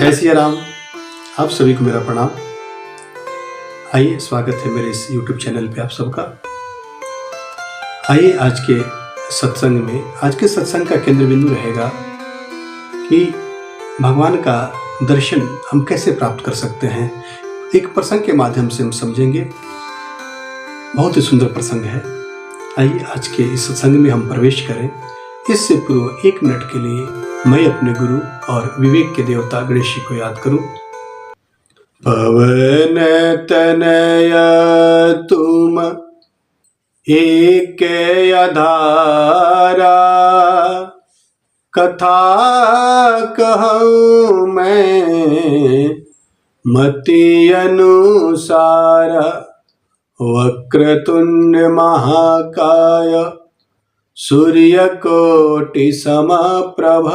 जय सिया राम। आप सभी को मेरा प्रणाम। आइए, स्वागत है मेरे इस YouTube चैनल पे आप सबका। आइए आज के सत्संग में, आज के सत्संग का केंद्र बिंदु रहेगा कि भगवान का दर्शन हम कैसे प्राप्त कर सकते हैं। एक प्रसंग के माध्यम से हम समझेंगे। बहुत ही सुंदर प्रसंग है। आइए आज के इस सत्संग में हम प्रवेश करें। इससे पूर्व 1 मिनट के लिए मैं अपने गुरु और विवेक के देवता गणेश जी को याद करूं। पवन तनय तुम एक आधारा, कथा कहूँ मैं मति अनुसार। वक्रतुंड महाकाय सूर्यकोटि समप्रभ,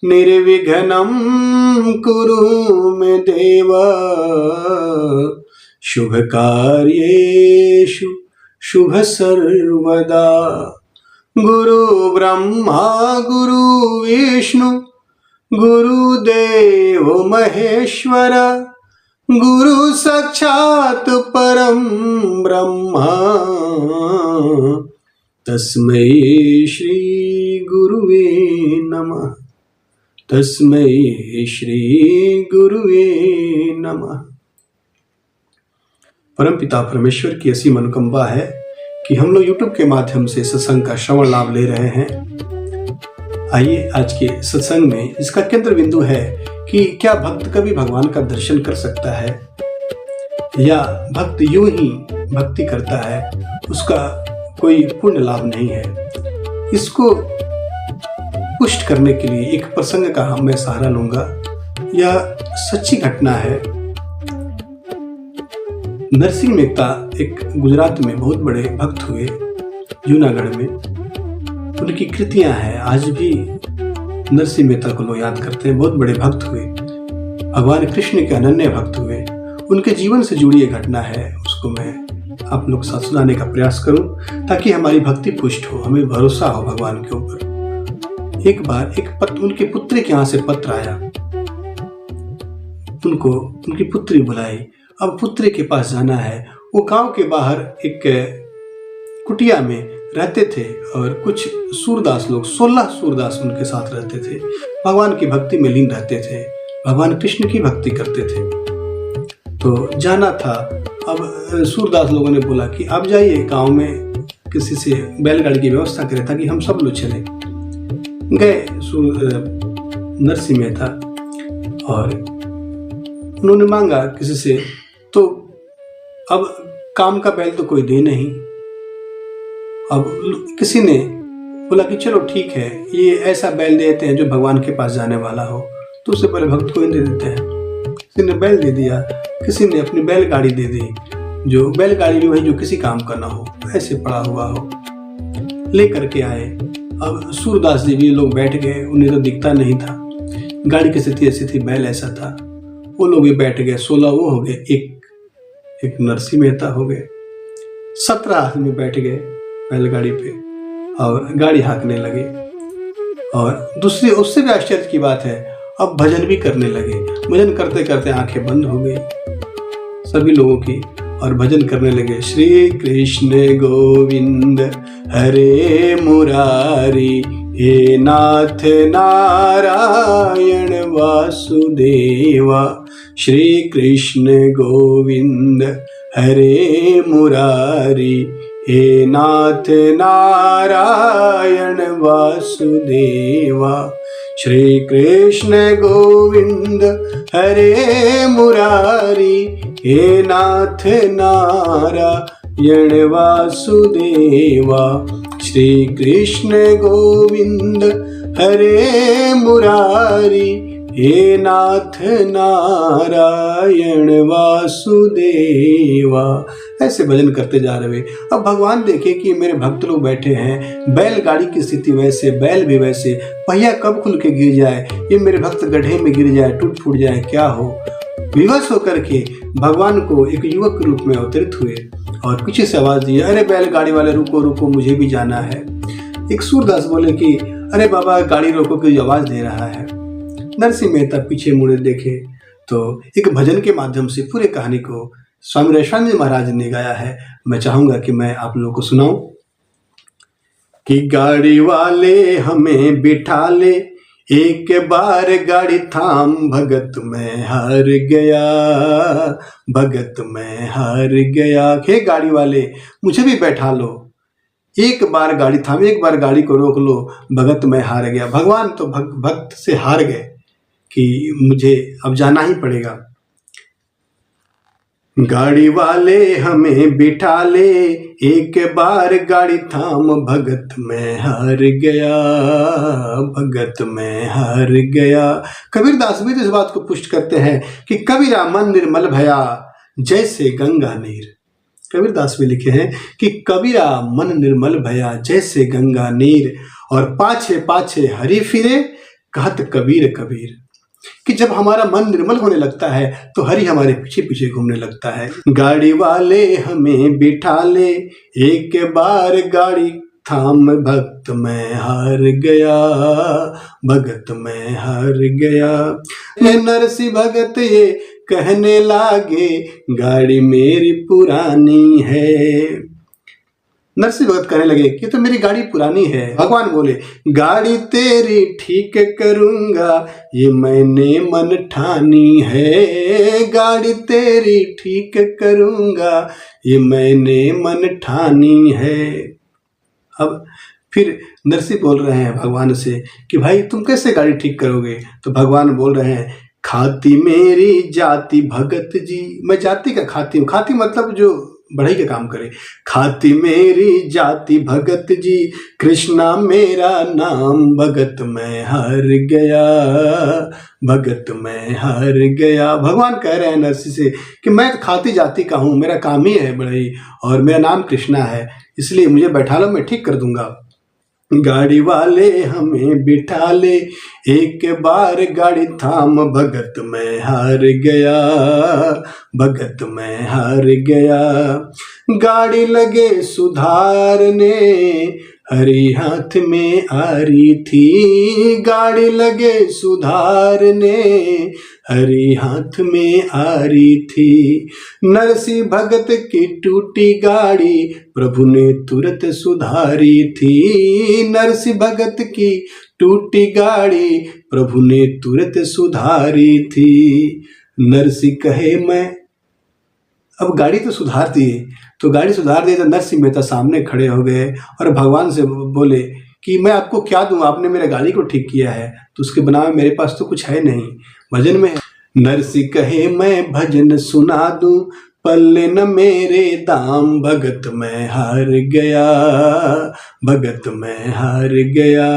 निर्विघ्नं कुरु मे देव। शुभ कार्येषु शुभ सर्वदा। गुरु ब्रह्मा गुरु विष्णु गुरुदेव महेश्वर, गुरु साक्षात् परम ब्रह्मा। तस्मै श्री गुरुवे नमः। तस्मै श्री गुरुवे नमः। परमपिता परमेश्वर की ऐसी मनोकामना है कि हम लोग YouTube के माध्यम से सत्संग का श्रवण लाभ ले रहे हैं। आइए आज के सत्संग में इसका केंद्र बिंदु है कि क्या भक्त कभी भगवान का दर्शन कर सकता है, या भक्त यूं ही भक्ति करता है, उसका कोई पुण्य लाभ नहीं है। इसको पुष्ट करने के लिए एक प्रसंग का मैं सहारा लूंगा। यह सच्ची घटना है। नरसिंह मेहता एक गुजरात में बहुत बड़े भक्त हुए, जूनागढ़ में। उनकी कृतियां हैं, आज भी नरसिंह मेहता को लोग याद करते हैं। बहुत बड़े भक्त हुए, भगवान कृष्ण के अनन्य भक्त हुए। उनके जीवन से जुड़ी एक घटना है, उसको मैं आप लोग साथ सुनाने का प्रयास करूं ताकि हमारी भक्ति पुष्ट हो, हमें भरोसा हो भगवान के ऊपर। एक बार उनके पुत्री के यहाँ से पत्र आया। उनको उनकी पुत्री बुलाई। अब पुत्री के पास जाना है। वो गांव के बाहर एक कुटिया में रहते थे और कुछ सूरदास लोग, 16 सूरदास उनके साथ रहते थे। भगवान की भक्ति में लीन रहते थे, भगवान कृष्ण की भक्ति करते थे। तो जाना था। अब सूरदास लोगों ने बोला कि आप जाइए गांव में, किसी से बैलगाड़ी की व्यवस्था करें ताकि हम सब लोग चले। गए नरसिंह मेहता और उन्होंने मांगा किसी से, तो अब काम का बैल तो कोई दे नहीं। अब किसी ने बोला कि चलो ठीक है, ये ऐसा बैल देते हैं जो भगवान के पास जाने वाला हो। तो उससे पहले भक्त को ही दे देते हैं। किसी ने बैल दे दिया, किसी ने अपनी बैलगाड़ी दे दी, जो बैलगाड़ी भी वही जो किसी काम का ना हो, ऐसे पड़ा हुआ हो। लेकर के आए। अब सूरदास जी भी लोग बैठ गए, उन्हें तो दिखता नहीं था। गाड़ी की स्थिति ऐसी थी, बैल ऐसा था। वो लोग भी बैठ गए। 16 वो हो गए, एक नरसिंह मेहता हो गए। 17 आदमी बैठ गए बैलगाड़ी पे और गाड़ी हाँकने लगे। और दूसरी उससे भी आश्चर्य की बात है, अब भजन भी करने लगे। भजन करते करते आंखें बंद हो गई सभी लोगों की और भजन करने लगे। श्री कृष्ण गोविंद हरे मुरारी, हे नाथ नारायण वासुदेवा। श्री कृष्ण गोविंद हरे मुरारी, हे नाथ नारायण वासुदेवा। श्री कृष्ण गोविंद हरे मुरारी, हे नाथ नारायण वासुदेवा। श्री कृष्ण गोविंद हरे मुरारी, हे नाथ नारायण वासुदेवा। ऐसे भजन करते जा रहे। अब भगवान देखे कि मेरे भक्त लोग बैठे हैं, बैलगाड़ी की स्थिति वैसे, बैल भी वैसे, पहिया कब खुल के गिर जाए, ये मेरे भक्त गड्ढे में गिर जाए, टूट फूट जाए, क्या हो। विवश होकर के भगवान को एक युवक के रूप में अवतरित हुए और पीछे से आवाज दी, अरे बैलगाड़ी वाले रुको रुको, मुझे भी जाना है। एक सूरदास बोले कि अरे बाबा गाड़ी रोको की आवाज दे रहा है। नरसिंह मेहता पीछे मुड़े देखे तो एक भजन के माध्यम से पूरे कहानी को स्वामी रैशानंद जी महाराज ने गाया है। मैं चाहूँगा कि मैं आप लोगों को सुनाऊं कि गाड़ी वाले हमें बिठा ले, एक बार गाड़ी थाम, भगत मैं हार गया, भगत मैं हार गया। हे गाड़ी वाले मुझे भी बैठा लो, एक बार गाड़ी थाम, एक बार गाड़ी को रोक लो, भगत मैं हार गया। भगवान तो भक्त से हार गए कि मुझे अब जाना ही पड़ेगा। गाड़ी वाले हमें बिठा ले, एक बार गाड़ी थाम, भगत मैं हार गया, भगत मैं हार गया। कबीरदास भी तो इस बात को पुष्ट करते हैं कि कबीरा मन निर्मल भया, जैसे गंगा नीर। कबीरदास भी लिखे हैं कि कबीरा मन निर्मल भया, जैसे गंगा नीर, और पाछे पाछे हरि फिरे, कहत कबीर कबीर। कि जब हमारा मन निर्मल होने लगता है तो हरि हमारे पीछे पीछे घूमने लगता है। गाड़ी वाले हमें बिठा ले, एक बार गाड़ी थाम, भक्त मैं हार गया, भगत मैं हार गया। नरसिंह भगत ये कहने लागे, गाड़ी मेरी पुरानी है। नरसिंह भगत कहने लगे कि तो मेरी गाड़ी पुरानी है। भगवान बोले, गाड़ी तेरी ठीक करूंगा, ये मैंने मन ठानी है, गाड़ी तेरी ठीक करूंगा, ये मैंने मन ठानी है। अब फिर नरसिंह बोल रहे हैं भगवान से कि भाई तुम कैसे गाड़ी ठीक करोगे? तो भगवान बोल रहे हैं, खाती मेरी जाति भगत जी। मैं जाति का खाती हूँ। खाती मतलब जो बढ़ाई का काम करे। खाती मेरी जाति भगत जी, कृष्णा मेरा नाम, भगत मैं हार गया, भगत मैं हार गया। भगवान कह रहे हैं नरसिंह से कि मैं खाती जाति का हूँ, मेरा काम ही है बढ़ई, और मेरा नाम कृष्णा है, इसलिए मुझे बैठा लो, मैं ठीक कर दूंगा। गाड़ी वाले हमें बिठा ले, एक बार गाड़ी थाम, भगत मैं हार गया, भगत मैं हार गया। गाड़ी लगे सुधारने, हरी हाथ में आ रही थी, गाड़ी लगे सुधारने, हरी हाथ में आ रही थी। नरसिंह भगत की टूटी गाड़ी, प्रभु ने तुरंत सुधारी थी। नरसिंह भगत की टूटी गाड़ी, प्रभु ने तुरंत सुधारी थी। नरसिंह कहे मैं, अब गाड़ी तो सुधार दी, तो गाड़ी सुधार दी तो नरसिंह मेहता सामने खड़े हो गए और भगवान से बोले कि मैं आपको क्या दूं, आपने मेरे गाड़ी को ठीक किया है, तो उसके बनावे मेरे पास तो कुछ है नहीं, भजन में है। नरसिंह कहे मैं भजन सुना दूं, पल्ले न मेरे दाम, भगत मैं हार गया, भगत मैं हार गया।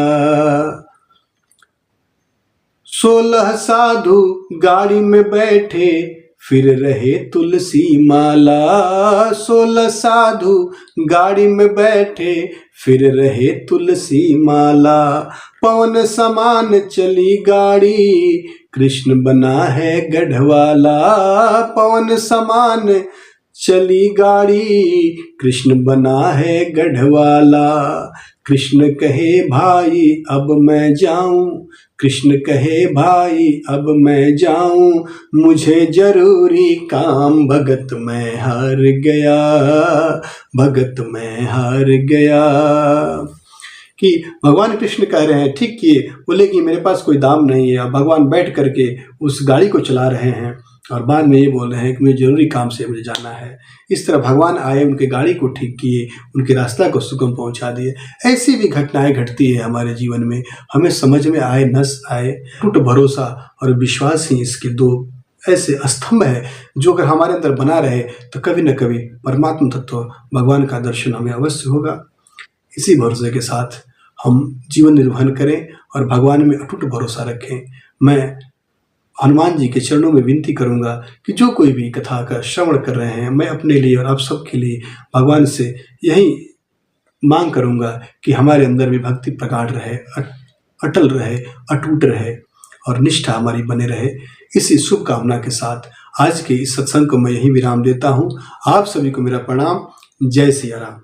16 साधु गाड़ी में बैठे, फिर रहे तुलसी माला। 16 साधु गाड़ी में बैठे, फिर रहे तुलसी माला। पवन समान चली गाड़ी, कृष्ण बना है गढ़वाला। पवन समान चली गाड़ी, कृष्ण बना है गढ़वाला। कृष्ण कहे भाई अब मैं जाऊं, कृष्ण कहे भाई अब मैं जाऊं, मुझे जरूरी काम, भगत मैं हार गया, भगत मैं हार गया। कि भगवान कृष्ण कह रहे हैं ठीक किए, बोले कि मेरे पास कोई दाम नहीं है। भगवान बैठ करके उस गाड़ी को चला रहे हैं और बाद में ये बोल रहे हैं कि मुझे जरूरी काम से मुझे जाना है। इस तरह भगवान आए, उनके गाड़ी को ठीक किए, उनके रास्ता को सुगम पहुंचा दिए। ऐसी भी घटनाएं घटती है हमारे जीवन में, हमें समझ में आए न आए, टूट भरोसा और विश्वास ही इसके दो ऐसे स्तंभ है जो अगर हमारे अंदर बना रहे तो कभी न कभी परमात्मा तत्व भगवान का दर्शन हमें अवश्य होगा। इसी भरोसे के साथ हम जीवन निर्वहन करें और भगवान में अटूट भरोसा रखें। मैं हनुमान जी के चरणों में विनती करूंगा कि जो कोई भी कथा का श्रवण कर रहे हैं, मैं अपने लिए और आप सबके लिए भगवान से यही मांग करूंगा कि हमारे अंदर भी भक्ति प्रगाढ़ रहे, अटल रहे, अटूट रहे और निष्ठा हमारी बने रहे। इसी शुभकामना के साथ आज के इस सत्संग को मैं यही विराम देता हूं। आप सभी को मेरा प्रणाम। जय सिया राम।